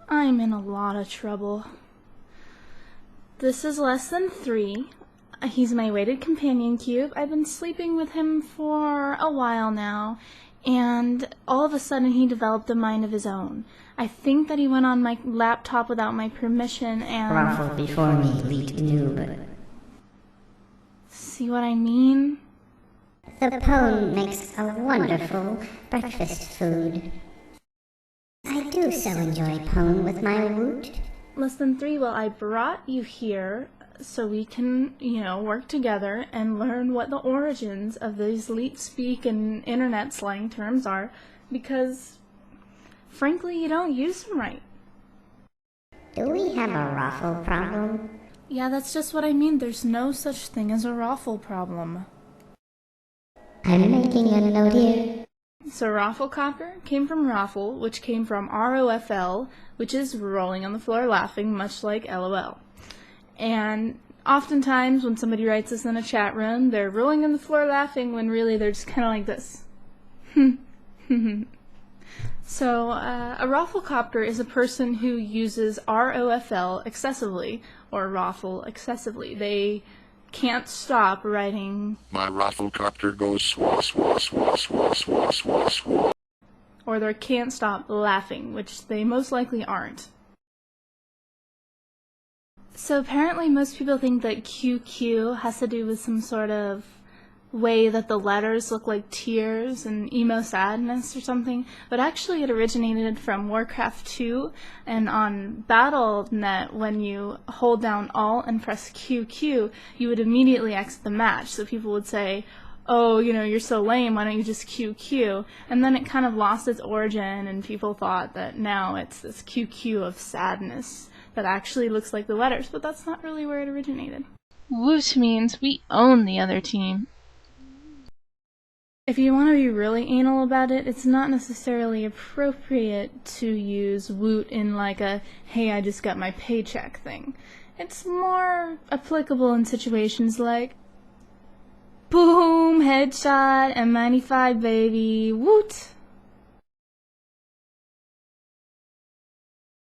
I'm in a lot of trouble. This is less than 3. He's my weighted companion cube. I've been sleeping with him for a while now, and all of a sudden he developed a mind of his own. I think that he went on my laptop without my permission and... Raffle before me, Leet noob. See what I mean? The pone makes a wonderful breakfast food. I do so enjoy pone with my woot. Less than 3, well, I brought you here so we can, work together and learn what the origins of these Leet speak and internet slang terms are, because, frankly, you don't use them right. Do we have a raffle problem? Yeah, that's just what I mean. There's no such thing as a raffle problem. I'm making a note here. So rafflecopter came from raffle, which came from ROFL, which is rolling on the floor laughing, much like LOL. And oftentimes when somebody writes this in a chat room, they're rolling on the floor laughing when really they're just kind of like this. So a rafflecopter is a person who uses ROFL excessively, or raffle excessively. They can't stop writing, "My rafflecopter goes swa swa swa swa swa swa swa," or they can't stop laughing, which they most likely aren't. So apparently most people think that QQ has to do with some sort of way that the letters look like tears and emo sadness or something, but actually it originated from Warcraft 2, and on Battle.net, when you hold down Alt and press QQ, you would immediately exit the match, so people would say, oh, you're so lame, why don't you just QQ? And then it kind of lost its origin, and people thought that now it's this QQ of sadness that actually looks like the letters, but that's not really where it originated. Woot means we own the other team. If you want to be really anal about it, it's not necessarily appropriate to use woot in like a, hey, I just got my paycheck thing. It's more applicable in situations like, boom, headshot, M95 baby, woot.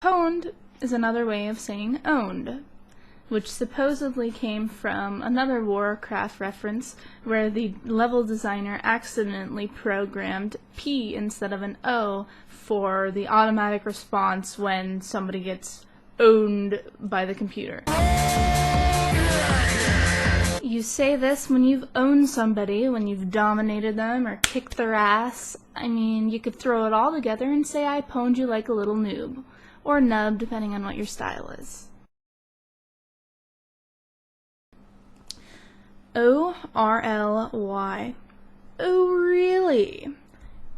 Pwned is another way of saying owned, which supposedly came from another Warcraft reference where the level designer accidentally programmed P instead of an O for the automatic response when somebody gets owned by the computer. You say this when you've owned somebody, when you've dominated them or kicked their ass. I mean, you could throw it all together and say I pwned you like a little noob, or nub, depending on what your style is. O-R-L-Y. Oh, really?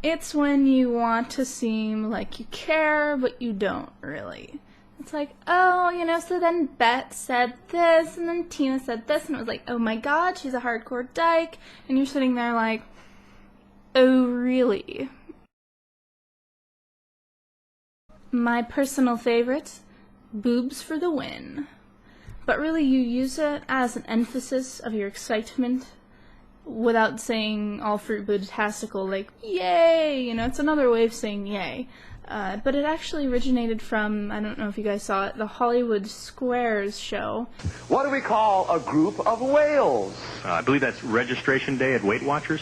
It's when you want to seem like you care, but you don't really. It's like, oh, so then Bet said this, and then Tina said this, and it was like, oh my god, she's a hardcore dyke, and you're sitting there like, oh, really? My personal favorite, boobs for the win. But really, you use it as an emphasis of your excitement without saying all fruit bootastical, like, yay! It's another way of saying yay. But it actually originated from, I don't know if you guys saw it, the Hollywood Squares show. What do we call a group of whales? I believe that's Registration Day at Weight Watchers.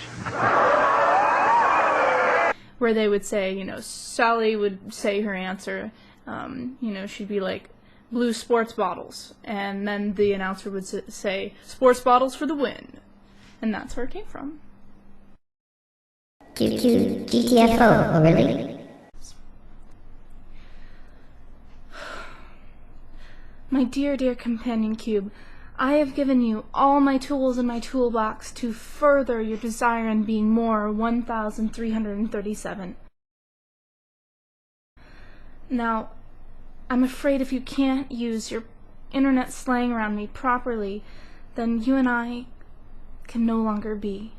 Where they would say, Sally would say her answer, she'd be like, blue sports bottles, and then the announcer would say, sports bottles for the win. And that's where it came from. QQ, GTFO, oh really? My dear, dear companion cube, I have given you all my tools in my toolbox to further your desire in being more 1,337. Now, I'm afraid if you can't use your internet slang around me properly, then you and I can no longer be.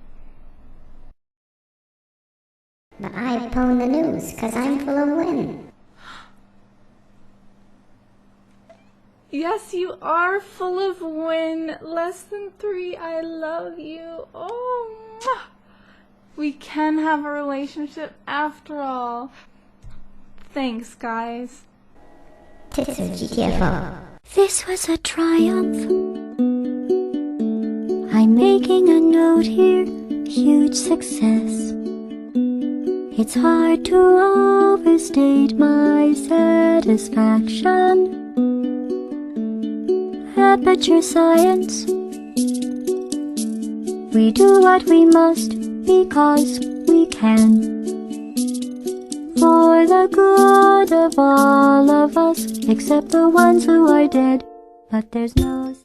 But I pwn the news, 'cause I'm full of win. Yes, you are full of win. Less than 3, I love you. Oh, mwah. We can have a relationship after all. Thanks, guys. Titsu GTFO. This was a triumph. I'm making a note here, huge success. It's hard to overstate my satisfaction. Aperture science. We do what we must because we can. For the good of all of us, except the ones who are dead. But there's no